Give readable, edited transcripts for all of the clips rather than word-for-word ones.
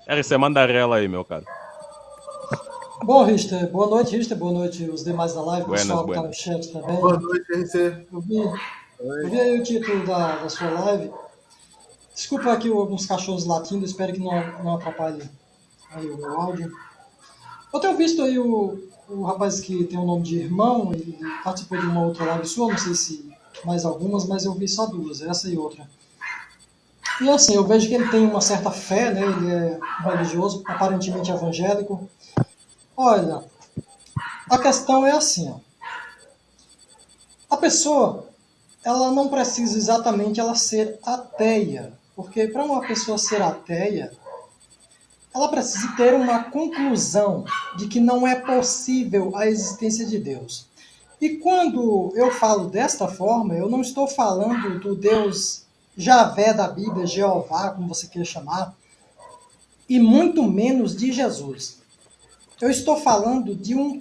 RC, manda ela aí, meu caro. Bom, Richter, boa noite, Richter, boa noite os demais da live, Buenas, pessoal que está no buenas. chat também. Boa noite, RC. Eu vi, eu vi aí o título da sua live. Desculpa aqui alguns cachorros latindo, espero que não atrapalhe aí o meu áudio. Eu tenho visto aí o rapaz que tem o nome de Irmão, ele participou de uma outra live sua, não sei se mais algumas, mas eu vi só duas, essa e outra. E assim, eu vejo que ele tem uma certa fé, né? Ele é religioso, aparentemente evangélico. Olha, a questão é assim, ó. A pessoa, ela não precisa exatamente ela ser ateia, porque para uma pessoa ser ateia, ela precisa ter uma conclusão de que não é possível a existência de Deus. E quando eu falo desta forma, eu não estou falando do Deus Javé da Bíblia, Jeová, como você queira chamar, e muito menos de Jesus. Eu estou falando de um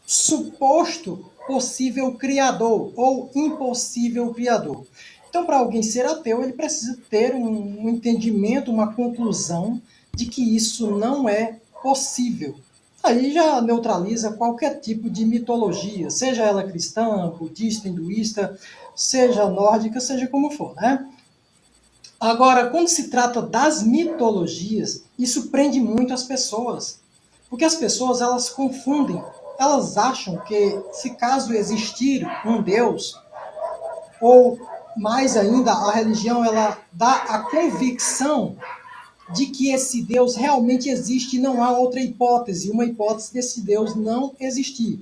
suposto possível criador ou impossível criador. Então, para alguém ser ateu, ele precisa ter um entendimento, uma conclusão de que isso não é possível. Aí já neutraliza qualquer tipo de mitologia, seja ela cristã, budista, hinduísta, seja nórdica, seja como for, né? Agora, quando se trata das mitologias, isso prende muito as pessoas. Porque as pessoas, elas confundem. Elas acham que, se caso existir um Deus, ou mais ainda, a religião, ela dá a convicção de que esse Deus realmente existe e não há outra hipótese, uma hipótese desse Deus não existir.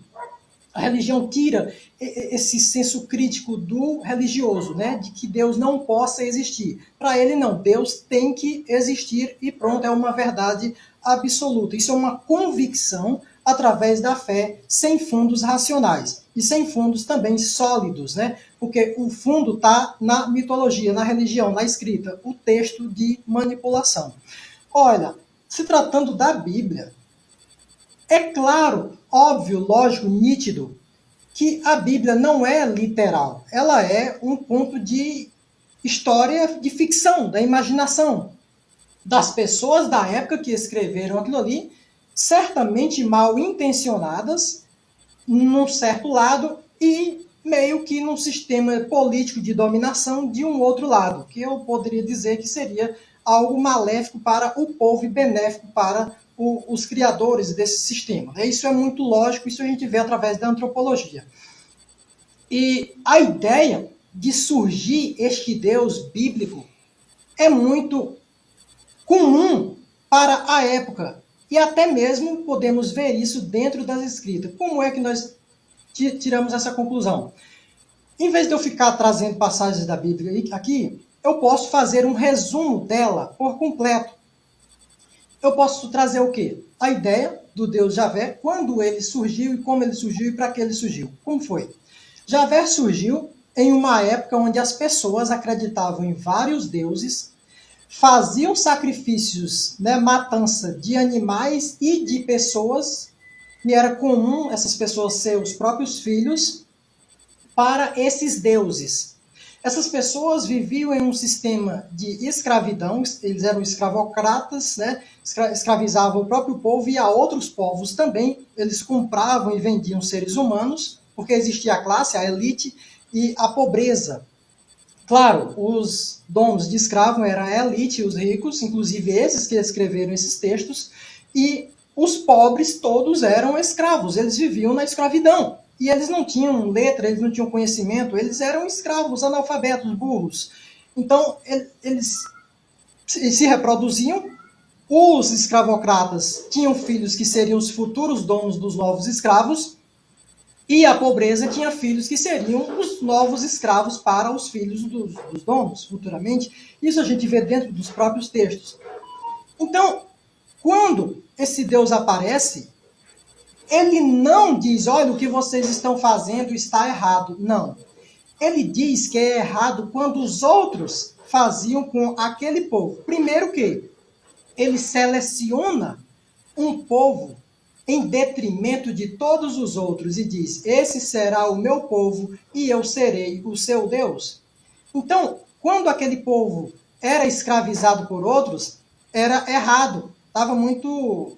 A religião tira esse senso crítico do religioso, né? De que Deus não possa existir. Para ele, não. Deus tem que existir e pronto, é uma verdade absoluta. Isso é uma convicção através da fé, sem fundos racionais. E sem fundos também sólidos, né? Porque o fundo está na mitologia, na religião, na escrita, o texto de manipulação. Olha, se tratando da Bíblia, é claro, óbvio, lógico, nítido, que a Bíblia não é literal. Ela é um conto de história de ficção, da imaginação das pessoas da época que escreveram aquilo ali, certamente mal intencionadas, num certo lado, e meio que num sistema político de dominação de um outro lado, que eu poderia dizer que seria algo maléfico para o povo e benéfico para os criadores desse sistema. Isso é muito lógico, isso a gente vê através da antropologia. E a ideia de surgir este Deus bíblico é muito comum para a época. E até mesmo podemos ver isso dentro das escritas. Como é que nós tiramos essa conclusão? Em vez de eu ficar trazendo passagens da Bíblia aqui, eu posso fazer um resumo dela por completo. Eu posso trazer o quê? A ideia do Deus Javé, quando ele surgiu e como ele surgiu e para que ele surgiu. Como foi? Javé surgiu em uma época onde as pessoas acreditavam em vários deuses, faziam sacrifícios, né, matança de animais e de pessoas, e era comum essas pessoas ser os próprios filhos, para esses deuses. Essas pessoas viviam em um sistema de escravidão, eles eram escravocratas, né? Escravizavam o próprio povo e a outros povos também. Eles compravam e vendiam seres humanos, porque existia a classe, a elite e a pobreza. Claro, os donos de escravo eram a elite, os ricos, inclusive esses que escreveram esses textos, e os pobres todos eram escravos, eles viviam na escravidão. E eles não tinham letra, eles não tinham conhecimento, eles eram escravos, analfabetos, burros. Então, eles se reproduziam. Os escravocratas tinham filhos que seriam os futuros donos dos novos escravos, e a pobreza tinha filhos que seriam os novos escravos para os filhos dos donos, futuramente. Isso a gente vê dentro dos próprios textos. Então, quando esse Deus aparece, ele não diz, olha, o que vocês estão fazendo está errado. Não. Ele diz que é errado quando os outros faziam com aquele povo. Primeiro que ele seleciona um povo em detrimento de todos os outros e diz, esse será o meu povo e eu serei o seu Deus. Então, quando aquele povo era escravizado por outros, era errado. estava muito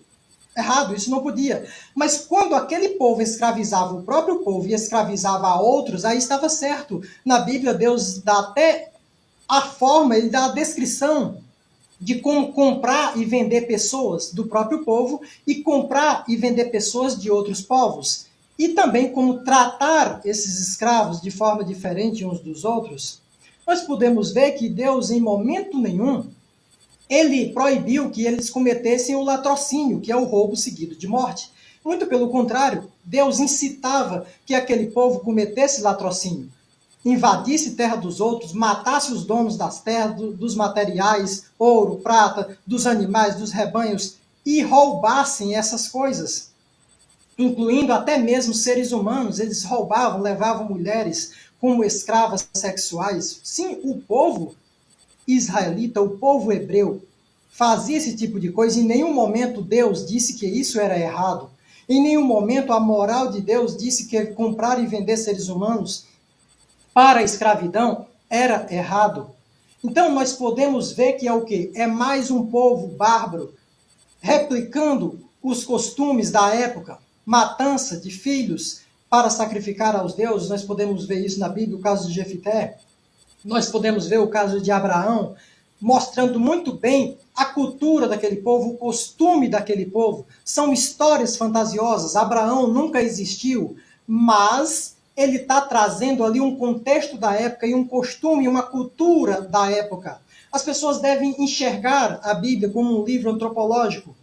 errado, isso não podia. Mas quando aquele povo escravizava o próprio povo e escravizava a outros, aí estava certo. Na Bíblia, Deus dá até a forma, ele dá a descrição de como comprar e vender pessoas do próprio povo e comprar e vender pessoas de outros povos. E também como tratar esses escravos de forma diferente uns dos outros. Nós podemos ver que Deus, em momento nenhum, ele proibiu que eles cometessem o latrocínio, que é o roubo seguido de morte. Muito pelo contrário, Deus incitava que aquele povo cometesse latrocínio, invadisse terra dos outros, matasse os donos das terras, dos materiais, ouro, prata, dos animais, dos rebanhos, e roubassem essas coisas, incluindo até mesmo seres humanos. Eles roubavam, levavam mulheres como escravas sexuais. Sim, o povo israelita, o povo hebreu, fazia esse tipo de coisa. Em nenhum momento Deus disse que isso era errado. Em nenhum momento a moral de Deus disse que comprar e vender seres humanos para a escravidão era errado. Então nós podemos ver que é o quê? É mais um povo bárbaro, replicando os costumes da época, matança de filhos para sacrificar aos deuses. Nós podemos ver isso na Bíblia, o caso de Jefité. Nós podemos ver o caso de Abraão, mostrando muito bem a cultura daquele povo, o costume daquele povo. São histórias fantasiosas. Abraão nunca existiu, mas ele está trazendo ali um contexto da época e um costume, uma cultura da época. As pessoas devem enxergar a Bíblia como um livro antropológico,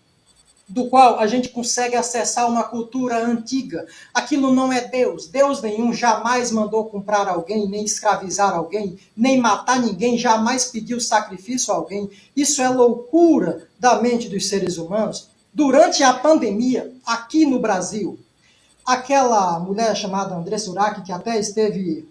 do qual a gente consegue acessar uma cultura antiga. Aquilo não é Deus. Deus nenhum jamais mandou comprar alguém, nem escravizar alguém, nem matar ninguém, jamais pediu sacrifício a alguém. Isso é loucura da mente dos seres humanos. Durante a pandemia, aqui no Brasil, aquela mulher chamada Andressa Urach, que até esteve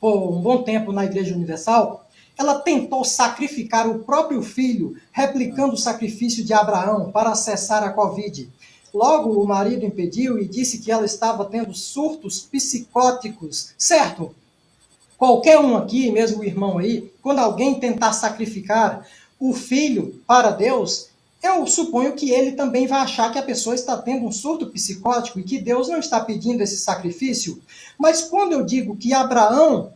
por um bom tempo na Igreja Universal, ela tentou sacrificar o próprio filho, replicando o sacrifício de Abraão para acessar a Covid. Logo, o marido impediu e disse que ela estava tendo surtos psicóticos. Certo? Qualquer um aqui, mesmo o irmão aí, quando alguém tentar sacrificar o filho para Deus, eu suponho que ele também vai achar que a pessoa está tendo um surto psicótico e que Deus não está pedindo esse sacrifício. Mas quando eu digo que Abraão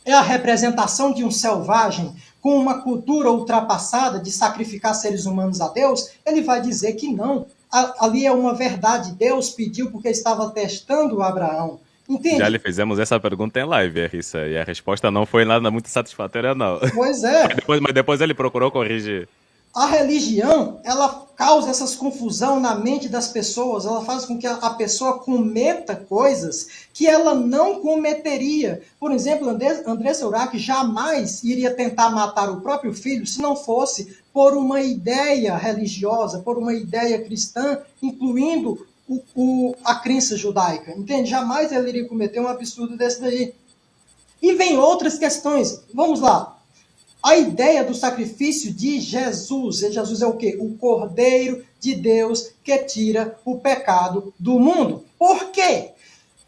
é a representação de um selvagem com uma cultura ultrapassada de sacrificar seres humanos a Deus, ele vai dizer que não. Ali é uma verdade. Deus pediu porque estava testando Abraão. Entende? Já lhe fizemos essa pergunta em live, Rissa, e a resposta não foi nada muito satisfatória, não. Pois é. Mas depois ele procurou corrigir. A religião, ela causa essas confusão na mente das pessoas, ela faz com que a pessoa cometa coisas que ela não cometeria. Por exemplo, Andressa Urach jamais iria tentar matar o próprio filho se não fosse por uma ideia religiosa, por uma ideia cristã, incluindo a crença judaica. Entende? Jamais ela iria cometer um absurdo desse daí. E vem outras questões. Vamos lá. A ideia do sacrifício de Jesus. E Jesus é o quê? O Cordeiro de Deus que tira o pecado do mundo. Por quê?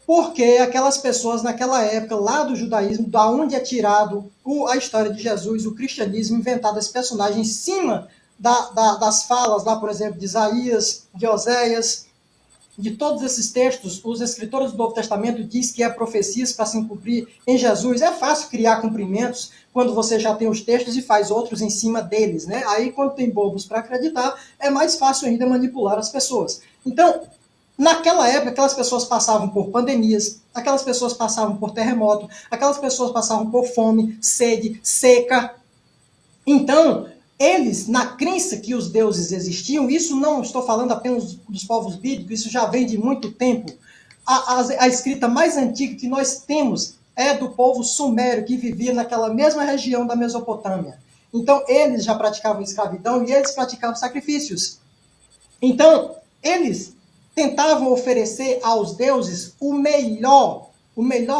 Porque aquelas pessoas naquela época, lá do judaísmo, da onde é tirado a história de Jesus, o cristianismo, inventado esse personagem em cima das falas, lá, por exemplo, de Isaías, de Oséias, de todos esses textos, os escritores do Novo Testamento dizem que é profecias para se cumprir em Jesus. É fácil criar cumprimentos quando você já tem os textos e faz outros em cima deles, né? Aí, quando tem bobos para acreditar, é mais fácil ainda manipular as pessoas. Então, naquela época, aquelas pessoas passavam por pandemias, aquelas pessoas passavam por terremoto, aquelas pessoas passavam por fome, sede, seca. Então, eles, na crença que os deuses existiam, isso não estou falando apenas dos povos bíblicos, isso já vem de muito tempo. A escrita mais antiga que nós temos é do povo sumério, que vivia naquela mesma região da Mesopotâmia. Então, eles já praticavam escravidão e eles praticavam sacrifícios. Então, eles tentavam oferecer aos deuses o melhor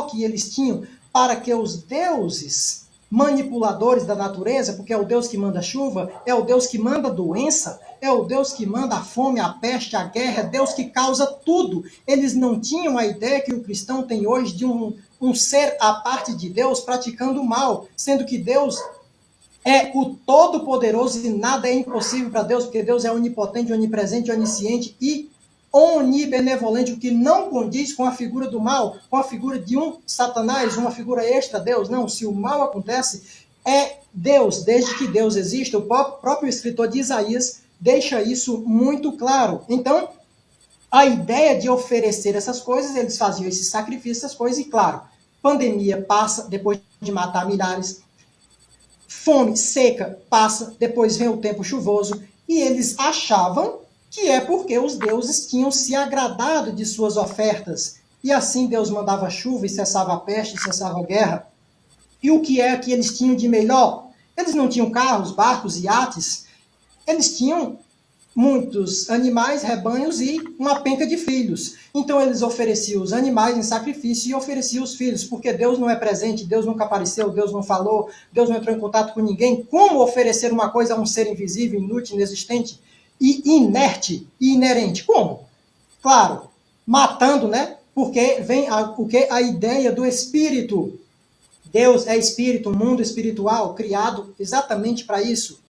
que eles tinham, para que os deuses manipuladores da natureza, porque é o Deus que manda chuva, é o Deus que manda doença, é o Deus que manda a fome, a peste, a guerra, é Deus que causa tudo. Eles não tinham a ideia que o cristão tem hoje de um ser à parte de Deus praticando o mal, sendo que Deus é o Todo-Poderoso e nada é impossível para Deus, porque Deus é onipotente, onipresente, onisciente e onibenevolente, o que não condiz com a figura do mal, com a figura de um Satanás, uma figura extra-Deus. Não, se o mal acontece, é Deus, desde que Deus existe. O próprio escritor de Isaías deixa isso muito claro. Então, a ideia de oferecer essas coisas, eles faziam esse sacrifício, essas coisas, e claro, pandemia passa depois de matar milhares, fome seca passa, depois vem o tempo chuvoso, e eles achavam que é porque os deuses tinham se agradado de suas ofertas, e assim Deus mandava chuva e cessava a peste, cessava a guerra. E o que é que eles tinham de melhor? Eles não tinham carros, barcos, iates, eles tinham muitos animais, rebanhos e uma penca de filhos. Então eles ofereciam os animais em sacrifício e ofereciam os filhos, porque Deus não é presente, Deus nunca apareceu, Deus não falou, Deus não entrou em contato com ninguém. Como oferecer uma coisa a um ser invisível, inútil, inexistente e inerte e inerente? Como? Claro, matando, né? Porque vem a ideia do espírito. Deus é espírito, um mundo espiritual criado exatamente para isso.